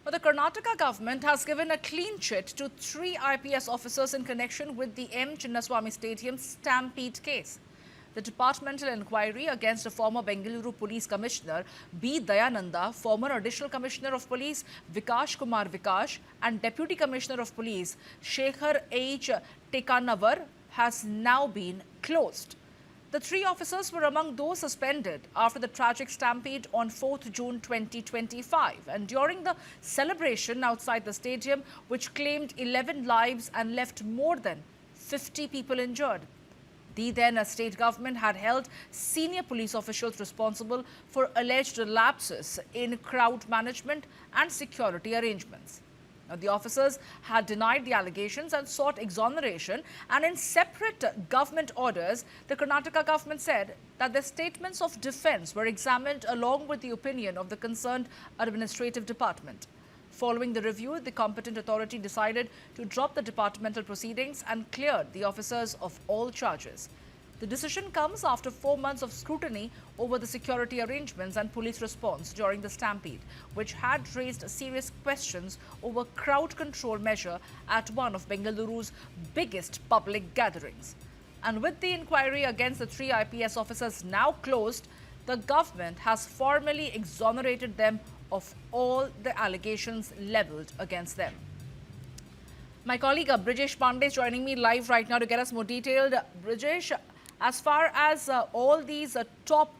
But the Karnataka government has given a clean chit to 3 IPS officers in connection with the Chinnaswamy Stadium Stampede case. The departmental inquiry against a former Bengaluru Police Commissioner B. Dayananda, former Additional Commissioner of Police Kumar Vikash, and Deputy Commissioner of Police Shekhar H. Tekkannavar has now been closed. The 3 officers were among those suspended after the tragic stampede on 4th June 2025 and during the celebration outside the stadium, which claimed 11 lives and left more than 50 people injured. The then state government had held senior police officials responsible for alleged lapses in crowd management and security arrangements. Now, the officers had denied the allegations and sought exoneration, and in separate government orders, the Karnataka government said that their statements of defense were examined along with the opinion of the concerned administrative department. Following the review, the competent authority decided to drop the departmental proceedings and cleared the officers of all charges. The decision comes after 4 months of scrutiny over the security arrangements and police response during the stampede, which had raised serious questions over crowd control measure at one of Bengaluru's biggest public gatherings. And with the inquiry against the 3 IPS officers now closed, the government has formally exonerated them of all the allegations levelled against them. My colleague Brijesh Pandey is joining me live right now to get us more detailed. Brijesh, as far as all these top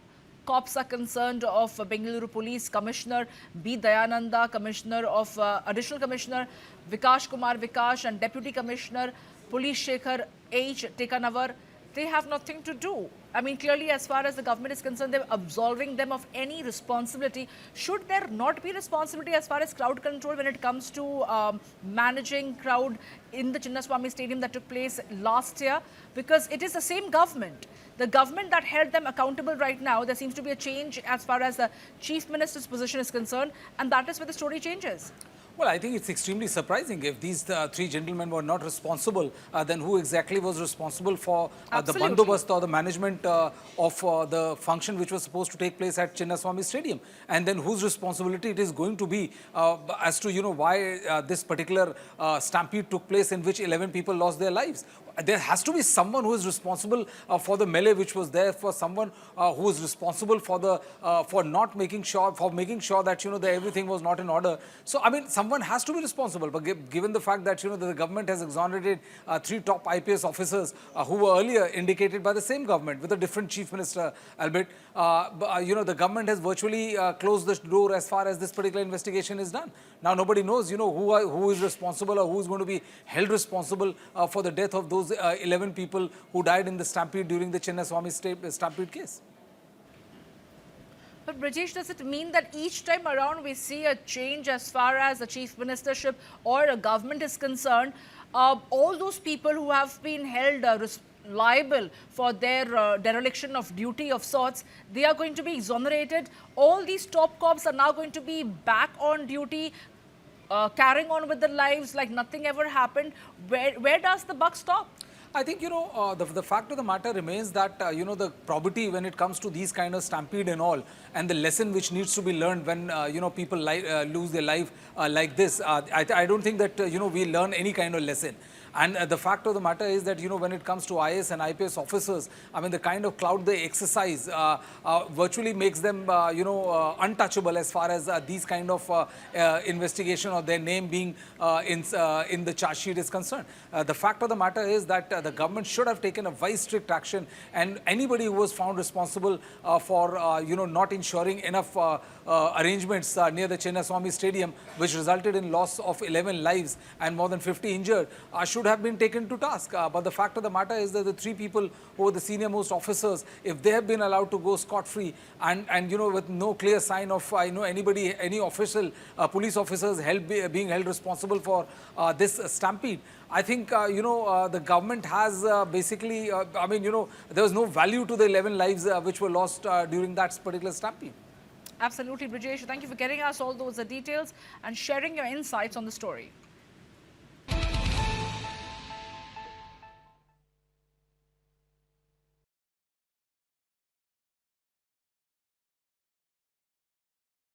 cops are concerned of Bengaluru Police Commissioner B. Dayananda, Commissioner of Additional Commissioner Vikash Kumar Vikash, and Deputy Commissioner Police Shekhar H. Tekkannavar, they have nothing to do. I mean, clearly, as far as the government is concerned, they're absolving them of any responsibility. Should there not be responsibility as far as crowd control when it comes to managing crowd in the Chinnaswamy Stadium that took place last year? Because it is the same government. The government that held them accountable right now, there seems to be a change as far as the Chief Minister's position is concerned, and that is where the story changes. Well, I think it's extremely surprising. If these 3 gentlemen were not responsible, then who exactly was responsible for the bandobast or the management of the function which was supposed to take place at Chinnaswamy Stadium? And then whose responsibility it is going to be as to, why this particular stampede took place in which 11 people lost their lives? There has to be someone who is responsible for the melee which was there, for someone who is responsible for the for making sure that that everything was not in order. So I mean, someone has to be responsible. But given the fact that the government has exonerated 3 top IPS officers who were earlier indicated by the same government with a different chief minister, albeit the government has virtually closed the door as far as this particular investigation is done. Now nobody knows who is responsible or who is going to be held responsible for the death of those 11 people who died in the stampede during the Chinnaswamy stampede case. But Brijesh, does it mean that each time around we see a change as far as the chief ministership or a government is concerned, all those people who have been held liable for their dereliction of duty of sorts, they are going to be exonerated? All these top cops are now going to be back on duty, carrying on with their lives like nothing ever happened. Where does the buck stop? I think, the fact of the matter remains that, the probity when it comes to these kind of stampede and all, and the lesson which needs to be learned when, people lose their life like this, I don't think that, we learn any kind of lesson. And the fact of the matter is that, when it comes to IS and IPS officers, I mean, the kind of clout they exercise virtually makes them, untouchable as far as these kind of investigation or their name being in the charge sheet is concerned. The fact of the matter is that the government should have taken a very strict action, and anybody who was found responsible for, not ensuring enough arrangements near the Chinnaswamy Stadium, which resulted in loss of 11 lives and more than 50 injured, should have been taken to task. But the fact of the matter is that the 3 people who were the senior most officers, if they have been allowed to go scot-free and with no clear sign of any official police officers being held responsible for this stampede, I think the government has basically there was no value to the 11 lives which were lost during that particular stampede. Absolutely, Brijesh. Thank you for getting us all those details and sharing your insights on the story.